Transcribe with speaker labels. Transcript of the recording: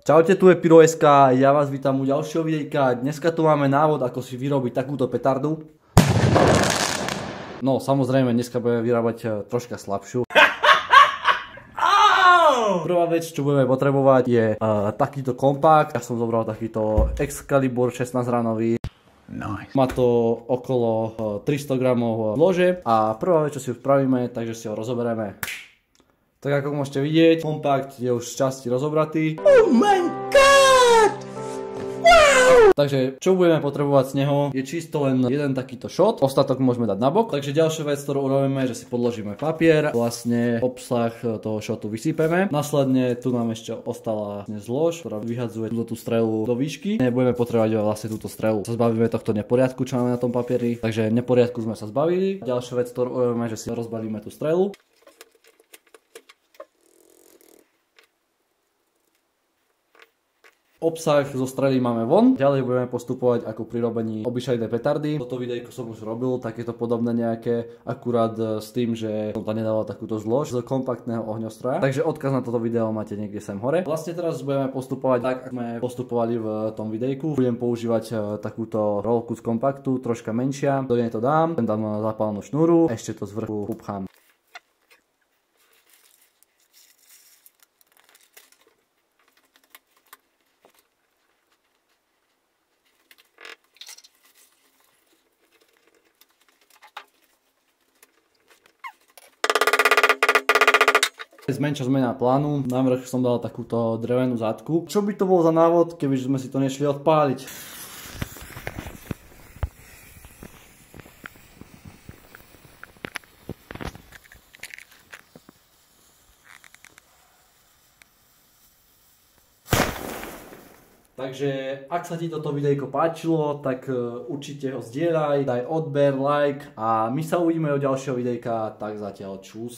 Speaker 1: Čaute, tu je Pyro.sk, ja vás vítam u ďalšieho videjka. Dneska tu máme návod, ako si vyrobiť takúto petardu. No, samozrejme, dneska budeme vyrábať troška slabšiu. Prvá vec, čo budeme potrebovať, je takýto kompakt. Ja som zobral takýto Excalibur 16 ranový. Nice. Má to okolo 300 gramov lože. A prvá vec, čo si spravíme, takže si ho rozoberieme. Tak ako môžete vidieť, kompakt je už z časti rozobratý. Oh my god! Wow! Takže čo budeme potrebovať z neho je čisto len jeden takýto šot. Ostatok môžeme dať nabok. Takže ďalšia vec, ktorú urobíme, že si podložíme papier. Vlastne obsah toho šotu vysypeme. Následne tu nám ešte ostala zlož, ktorá vyhadzuje tú strelu do výšky. Nebudeme potrebovať vlastne túto strelu. Sa zbavíme tohto neporiadku, čo máme na tom papieri. Takže neporiadku sme sa zbavili. Ďalšia vec, ktorú urobíme, že si rozbalíme tú strelu. Obsah zo strely máme von. Ďalej budeme postupovať ako pri robení obyčajnej petardy. Toto videjko som už robil, takéto podobné nejaké, akurát s tým, že som tam nedával takúto zlož z kompaktného ohňostroja. Takže odkaz na toto video máte niekde sem hore. Vlastne teraz budeme postupovať tak, ako sme postupovali v tom videjku. Budem používať takúto rolku z kompaktu, troška menšia. Do nej to dám, dám zápalnú šnúru, ešte to z vrchu upchám. Menšia zmena plánu, na vrch som dal takúto drevenú zadku. Čo by to bol za návod, keby sme si to nešli odpáliť? Takže ak sa ti toto videjko páčilo, tak určite ho zdieľaj, daj odber, like a my sa uvidíme do ďalšieho videjka, tak zatiaľ čus.